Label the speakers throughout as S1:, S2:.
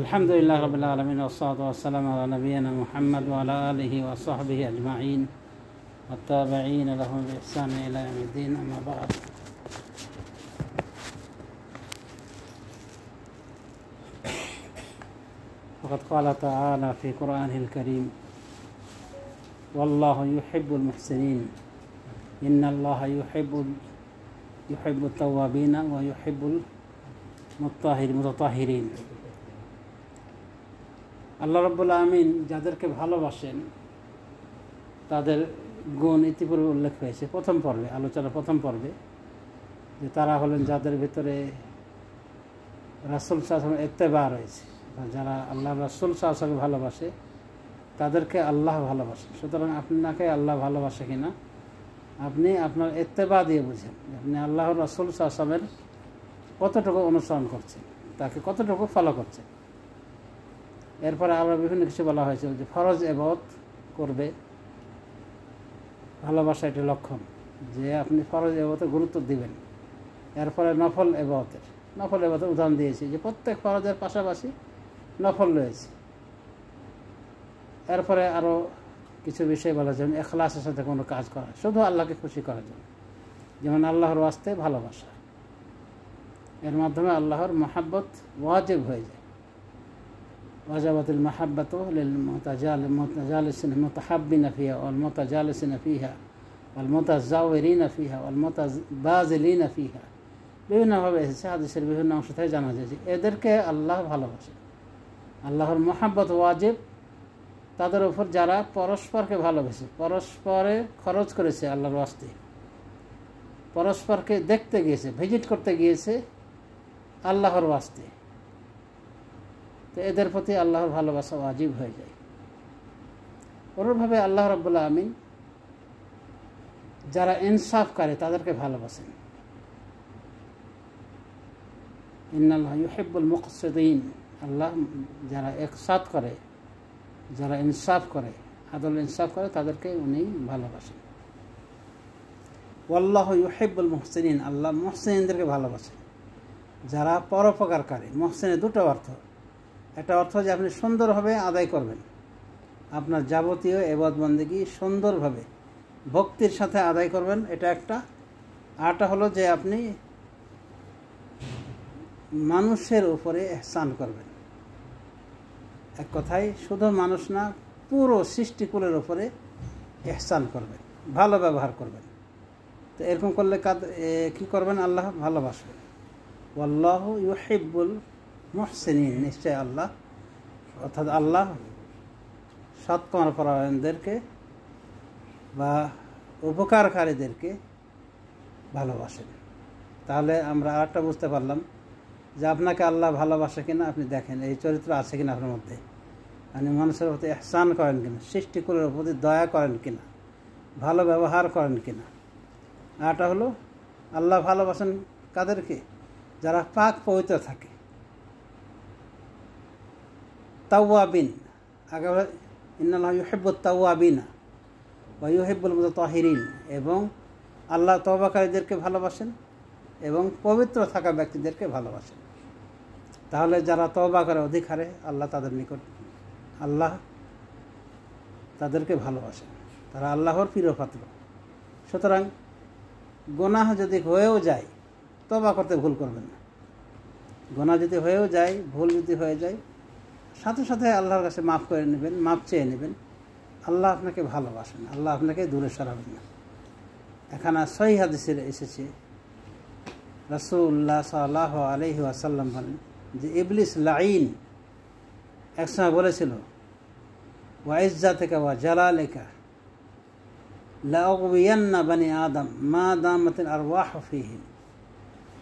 S1: আলহামদুলিল্লাহ রাব্বিল আলামিন ওয়াসসালাতু ওয়াসসালামু আলা নাবিয়িনা মুহাম্মদ ওয়া আলা আলিহি ওয়া সাহবিহি আজমাইন ওয়া তাবিঈন লাহুম বিইহসান ইলা ইয়াউমিদ্দিন, আম্মা বা'দ। فقد قال تعالى في قرآنه الكريم: والله يحب المحسنين إن الله يحب التوابين ويحب المتطهرين। আল্লাহ রাব্বুল আলামিন যাদেরকে ভালোবাসেন তাদের গুণ ইতিপূর্বে উল্লেখ হয়েছে প্রথম পর্বে, আলোচনার প্রথম পর্বে, যে তারা হলেন যাদের ভিতরে রাসূল সাল্লাল্লাহু আলাইহি ওয়াসাল্লামের ইত্তেবা রয়েছে। যারা আল্লাহ রাসূল সাল্লাল্লাহু আলাইহি ওয়াসাল্লামকে ভালোবাসে তাদেরকে আল্লাহ ভালোবাসে। সুতরাং আপনাকে আল্লাহ ভালোবাসে কিনা আপনি আপনার ইত্তেবা দিয়ে বুঝেন, আপনি আল্লাহ রাসূল সাল্লাল্লাহু আলাইহি ওয়াসাল্লামের কতটুকু অনুসরণ করছেন, তাকে কতটুকু ফলো করছেন। এরপরে আরও বিভিন্ন কিছু বলা হয়েছে যে ফরজ ইবাদত করবে, ভালোবাসা এটি লক্ষণ যে আপনি ফরজ ইবাদতে গুরুত্ব দিবেন। এরপরে নফল ইবাদতের উদাহরণ দিয়েছি যে প্রত্যেক ফরজের পাশাপাশি নফল রয়েছে। এরপরে আরও কিছু বিষয় বলা যায় ইখলাসের সাথে কোনো কাজ করা, শুধু আল্লাহকে খুশি করার জন্য, যেমন আল্লাহর ওয়াস্তে ভালোবাসা, এর মাধ্যমে আল্লাহর মহাব্বত ওয়াজিব হয়ে যায়। ওয়াজাবাতুল মাহাব্বাতু লিল মুতাজালিসিনা মুতাহাব্বিনা ফিহা ওয়াল মুতাজালিসিনা ফিহা ওয়াল মুতাজাওয়িরিনা ফিহা ওয়াল মুতাবাযিলিনা ফিহা। বিভিন্নভাবে এসেছে, হাদিসের বিভিন্ন অংশ থেকে জানা যায় যে এদেরকে আল্লাহ ভালোবাসে। আল্লাহর মহাব্বত ওয়াজিব তাদের উপর যারা পরস্পরকে ভালোবেসে, পরস্পরে খরচ করেছে আল্লাহর ওয়াস্তে, পরস্পরকে দেখতে গিয়েছে, ভিজিট করতে গিয়েছে আল্লাহর ওয়াস্তে, তো এদের প্রতি আল্লাহর ভালোবাসা ওয়াজিব হয়ে যায়। অনুরূপভাবে আল্লাহ রাব্বুল আলামিন যারা ইনসাফ করে তাদেরকে ভালোবাসেন। ইন্নাল্লাহা ইউহিব্বুল মুকসিতিন, আল্লাহ যারা ইকসাত করে, যারা ইনসাফ করে, আদল ইনসাফ করে, তাদেরকে উনি ভালোবাসেন। ওয়াল্লাহু ইউহিব্বুল মুহসিনিন, আল্লাহ মুহসিনদেরকে ভালোবাসেন, যারা পরোপকার করে। মুহসিনের দুটো অর্থ, একটা অর্থ যে আপনি সুন্দরভাবে আদায় করবেন, আপনার যাবতীয় ইবাদত বন্দেগী সুন্দরভাবে ভক্তির সাথে আদায় করবেন, এটা একটা। আরটা হলো যে আপনি মানুষের উপরে ইহসান করবেন। এক কথায় শুধু মানুষ না, পুরো সৃষ্টিকুলের উপরে ইহসান করবেন, ভালো ব্যবহার করবেন। তো এরকম করলে কী করবেন? আল্লাহ ভালোবাসবেন। ওয়াল্লাহু ইউহিব্বুল মুহসিনিন, নিশ্চয় আল্লাহ, অর্থাৎ আল্লাহ সৎকর্মপরায়ণদেরকে বা উপকারকারীদেরকে ভালোবাসেন। তাহলে আমরা আরেকটা বুঝতে পারলাম যে আপনাকে আল্লাহ ভালোবাসে কিনা আপনি দেখেন, এই চরিত্র আছে কিনা আপনার মধ্যে। আপনি মানুষের প্রতি ইহসান করেন কিনা, সৃষ্টিকুলের প্রতি দয়া করেন কিনা, ভালো ব্যবহার করেন কিনা। আরটা হলো আল্লাহ ভালোবাসেন কাদেরকে? যারা পাক পবিত্র থাকে। তাওয়াবিন, আগে ইন্নাল্লাহা ইউহিব্বুত তাওয়াবিনা ওয়া ইউহিব্বুল মুতাতাহিরিন, এবং আল্লাহ তওবাকারীদেরকে ভালোবাসেন এবং পবিত্র থাকা ব্যক্তিদেরকে ভালোবাসেন। তাহলে যারা তওবা করে অধিকারে আল্লাহ তাদের নিকট, আল্লাহ তাদেরকে ভালোবাসেন, তারা আল্লাহর প্রিয়পাত্র। সুতরাং গুনাহ যদি হয়েও যায়, তওবা করতে ভুল করবেন না। গুনাহ যদি হয়েও যায়, ভুল যদি হয়ে যায়, সাথে সাথে আল্লাহর কাছে মাফ করে নেবেন, মাফ চেয়ে নেবেন। আল্লাহ আপনাকে ভালোবাসেন, আল্লাহ আপনাকে দূরে সরাবেন না। এখানে সহিহ হাদিসে এসেছে, রাসূলুল্লাহ সাল্লাল্লাহু আলাইহি ওয়াসাল্লাম বলেন যে ইবলিস লাঈন একসময় বলেছিল, ওয়া ইজ্জাতিকা ওয়া জালালিকা লা উগবিয়ান্না বানি আদম মা দামাতিল আরওয়াহু ফীহিম।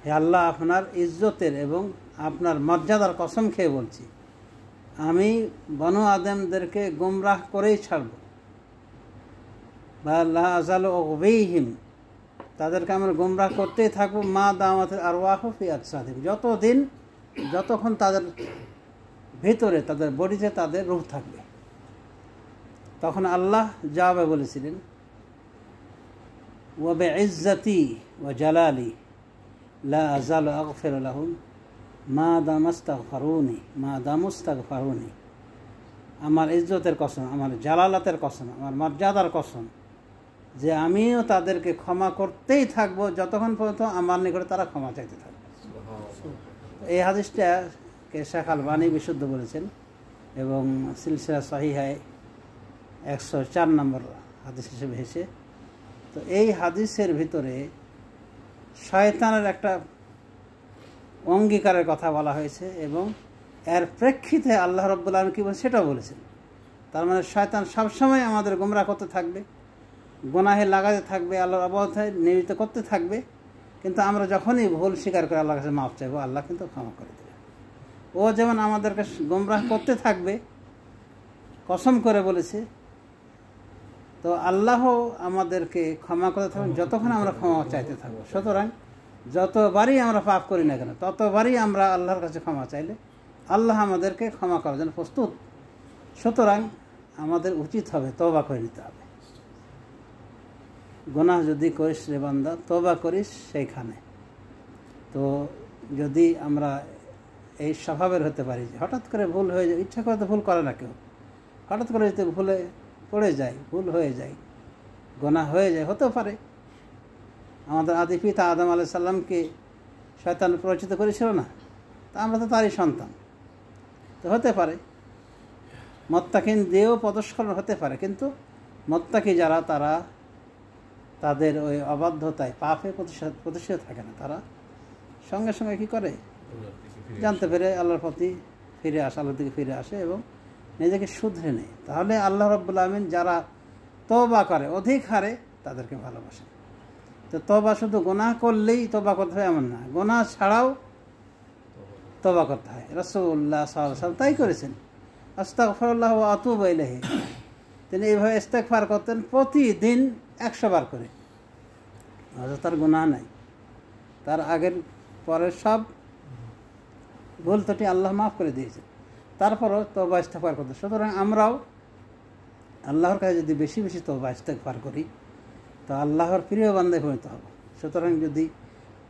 S1: হে আল্লাহ, আপনার ইজ্জতের এবং আপনার মর্যাদার কসম খেয়ে বলছি, আমি বনু আদমদেরকে গুমরাহ করেই ছাড়ব। বা লা আযালু উগবিহিম, তাদেরকে আমরা গুমরাহ করতেই থাকবো, মা দামাতিল আরওয়াহু ফী আজসাদিহিম, যতক্ষণ তাদের ভিতরে, তাদের বডিতে তাদের রূহ থাকবে। তখন আল্লাহ জবাবে বলেছিলেন, ওয়া বিইজ্জাতি ওয়া জালালি লা আযালু আগফিরু লাহুম মা দামাস্তাগফারুনি, মা দামুস্তাগফারুনি, আমার ইজ্জতের কসম, আমার জালালাতের কসম, আমার মর্যাদার কসম, যে আমিও তাদেরকে ক্ষমা করতেই থাকবো যতক্ষণ পর্যন্ত আমার নিকটে তারা ক্ষমা চাইতে থাকবে। এই হাদিসটাকে শেখ আলবানী বিশুদ্ধ বলেছেন এবং সিলসিলা সহিহায় 104 নম্বর হাদিস হিসেবে এসেছে। তো এই হাদিসের ভিতরে শয়তানের একটা অঙ্গীকারের কথা বলা হয়েছে এবং এর প্রেক্ষিতে আল্লাহ রাব্বুল আলামিন কী বলেন সেটাও বলেছেন। তার মানে শয়তান সবসময় আমাদের গোমরাহ করতে থাকবে, গুনাহে লাগাতে থাকবে, আল্লাহর অবস্থায় নিয়োজিত করতে থাকবে, কিন্তু আমরা যখনই ভুল স্বীকার করে আল্লাহর কাছে মাফ চাইবো, আল্লাহ কিন্তু ক্ষমা করে দেবে। ও যেমন আমাদেরকে গোমরাহ করতে থাকবে কসম করে বলেছে, তো আল্লাহ আমাদেরকে ক্ষমা করে থাকবেন যতক্ষণ আমরা ক্ষমা চাইতে থাকবো। সুতরাং যতবারই আমরা পাপ করি না কেন ততবারই আমরা আল্লাহর কাছে ক্ষমা চাইলে আল্লাহ আমাদেরকে ক্ষমা করার জন্য প্রস্তুত। সুতরাং আমাদের উচিত হবে তওবা করে নিতে হবে। গুনাহ যদি করিস রে বান্দা, তওবা করিস সেইখানে। তো যদি আমরা এই স্বভাবের হতে পারি যে হঠাৎ করে ভুল হয়ে যায়, ইচ্ছা করে তো ভুল করে না কেউ, হঠাৎ করে যদি ভুলে পড়ে যায়, ভুল হয়ে যায়, গুনাহ হয়ে যায়, হতেও পারে। আমাদের আদি পিতা আদম আলাইহিস সালামকে শয়তান পরিচিত করেছিল না, তা আমরা তো তারই সন্তান, তো হতে পারে। মুত্তাকিন দিয়েও পদস্খলন হতে পারে, কিন্তু মুত্তাকি যারা তারা তাদের ওই অবাধ্যতায় পাপে প্রতিষ্ঠিত থাকে না, তারা সঙ্গে সঙ্গে কী করে জানতে পেরে আল্লাহর প্রতি ফিরে আসে, আল্লাহর দিকে ফিরে আসে এবং নিজেকে শুধরে নেয়। তাহলে আল্লাহ রাব্বুল আমিন যারা তওবা করে অধিক হারে তাদেরকে ভালোবাসেন। তো তওবা শুধু গুনাহ করলেই তওবা করতে হয় এমন না, গুনাহ ছাড়াও তওবা করতে হয়। রাসূলুল্লাহ সাল্লাল্লাহু আলাইহি ওয়াসাল্লাম তাই করেছেন, আস্তাগফিরুল্লাহ ওয়া আতুবু ইলাইহি। তিনি এইভাবে ইস্তেগফার করতেন প্রতিদিন 100 বার করে। অথচ তার গুনাহ নাই, তার আগের পরের সব ভুল ত্রুটি আল্লাহ মাফ করে দিয়েছেন, তারপরও তওবা ইস্তেগফার করতে। সুতরাং আমরাও আল্লাহর কাছে যদি বেশি বেশি তওবা ইস্তেগফার করি তো আল্লাহর প্রিয় বান্দায় পরিণত হব। সুতরাং যদি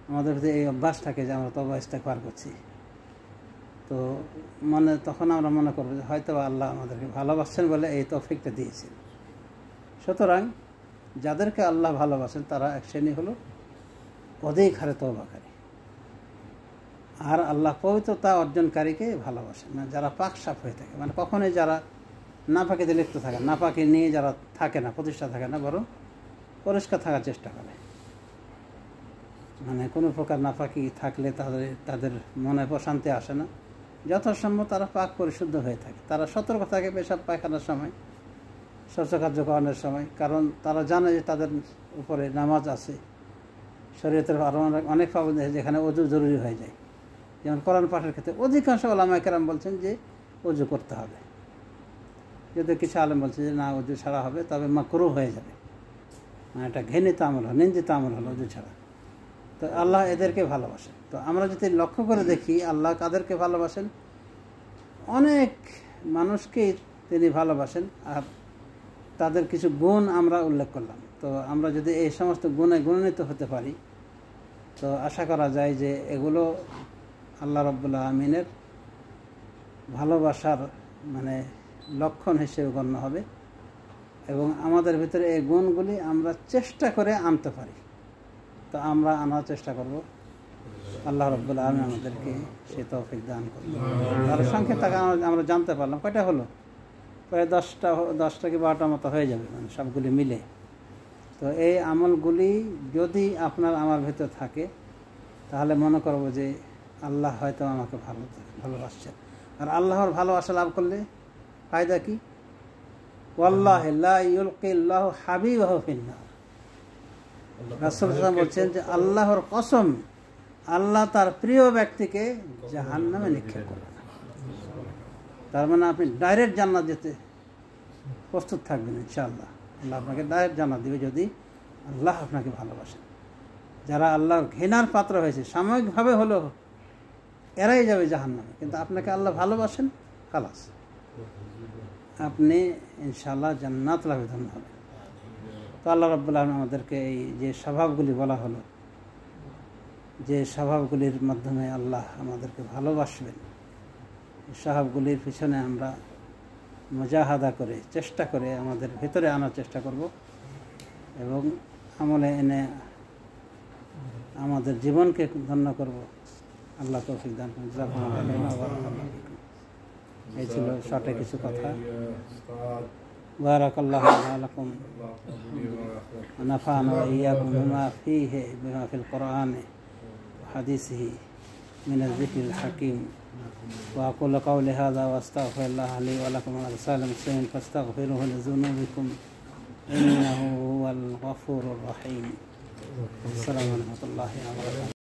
S1: আমাদের ভিতরে এই অভ্যাস থাকে যে আমরা তওবা ইস্তেগফার করছি, তো তখন আমরা মনে করবো যে হয়তো আল্লাহ আমাদেরকে ভালোবাসছেন বলে এই তৌফিকটা দিয়েছেন। সুতরাং যাদেরকে আল্লাহ ভালোবাসেন তারা এক শ্রেণী হলো অধিক হারে তওবাকারী, আর আল্লাহ পবিত্রতা অর্জনকারীকে ভালোবাসেন না, যারা পাক সাফ হয়ে থাকে, মানে কখনোই যারা নাপাকিতে লিপ্ত থাকে, নাপাকি নিয়ে যারা থাকে না, প্রতিষ্ঠা থাকে না, বরং পরিষ্কার থাকার চেষ্টা করে। মানে কোনো প্রকার নাপাকি থাকলে তাদের মনে প্রশান্তি আসে না, যথাসম্ভব তারা পাক পরিশুদ্ধ হয়ে থাকে। তারা সতর্ক থাকে পেশাব পায়খানার সময়, শৌচকার্য করানোর সময়, কারণ তারা জানে যে তাদের উপরে নামাজ আছে, শরীয়তের আরও অনেক পাবন্দি আছে যেখানে ওযু জরুরি হয়ে যায়। যেমন কোরআন পাঠের ক্ষেত্রে অধিকাংশ ওলামায়ে কেরাম বলছেন যে ওযু করতে হবে, যদি কিছু আলেম বলছে যে না ওযু ছাড়া হবে, তবে মাকরুহ হয়ে যাবে, মানে এটা ঘৃণিত আমল হলো, নিন্দিত আমল হলো ওযু ছাড়া। তো আল্লাহ এদেরকে ভালোবাসেন। তো আমরা যদি লক্ষ্য করে দেখি আল্লাহ কাদেরকে ভালোবাসেন, অনেক মানুষকেই তিনি ভালোবাসেন, আর তাদের কিছু গুণ আমরা উল্লেখ করলাম। তো আমরা যদি এই সমস্ত গুণে গুণান্বিত হতে পারি তো আশা করা যায় যে এগুলো আল্লাহ রাব্বুল আমিনের ভালোবাসার মানে লক্ষণ হিসেবে গণ্য হবে, এবং আমাদের ভিতরে এই গুণগুলি আমরা চেষ্টা করে আনতে পারি। তো আমরা আনার চেষ্টা করব, আল্লাহ রাব্বুল আমিন আমাদেরকে সে তৌফিক দান করবে। তার সংক্ষেপে আমরা জানতে পারলাম কয়টা হলো, প্রায় 10টা কি 12টার মতো হয়ে যাবে, মানে সবগুলি মিলে। তো এই আমলগুলি যদি আপনার আমার ভেতর থাকে তাহলে মনে করব যে আল্লাহ হয়তো আমাকে ভালোবাসছেন। আর আল্লাহর ভালোবাসা লাভ করলে ফায়দা কি? ওয়াল্লাহি লা ইউলকিল্লাহু হাবিবাহু ফিন্নার। রাসূল সাল্লাল্লাহু বলছেন যে আল্লাহর কসম, আল্লাহ তার প্রিয় ব্যক্তিকে জাহান্নামে নিক্ষেপ করবেন। তার মানে আপনি ডাইরেক্ট জান্নাত যেতে প্রস্তুত থাকবেন ইনশাআল্লাহ। আল্লাহ আপনাকে ডাইরেক্ট জান্নাত দিবে যদি আল্লাহ আপনাকে ভালোবাসেন। যারা আল্লাহর ঘৃণার পাত্র হয়েছে সাময়িকভাবে হলেও এরাই যাবে জাহান্নামে, কিন্তু আপনাকে আল্লাহ ভালোবাসেন, খালাস আপনি ইনশাআল্লাহ জান্নাত লাভে ধন্য হবেন। তো আল্লাহ রাব্বুল আলামিন আমাদেরকে এই যে স্বভাবগুলি বলা হলো যে স্বভাবগুলির মাধ্যমে আল্লাহ আমাদেরকে ভালোবাসবেন, এই স্বভাবগুলির পিছনে আমরা মুজাহাদা করে চেষ্টা করে আমাদের ভেতরে আনার চেষ্টা করব এবং আমলে এনে আমাদের জীবনকে ধন্য করব। আল্লাহ তৌফিক দান করুন। এই ছিল শর্টে কিছু কথা। বারাকাল্লাহু লাকুম ওয়া নাফা'না ওয়া ইয়্যাকুম বিমা ফীহি বিমা ফিল কুরআনি ওয়া হাদিসিহি মিনাল যিকরিল হাকীম। ওয়া আকুলু কাওলি হাযা ওয়া আস্তাগফিরুল্লাহ লি ওয়া লাকুম ওয়া লিসাইরিল মুসলিমিন ফাস্তাগফিরুহু লিযুনুবিকুম ইন্নাহু হুয়াল গফুরুর রহিম। আসসালামু আলাইকুম ওয়া রাহমাতুল্লাহি ওয়া বারাকাতুহু।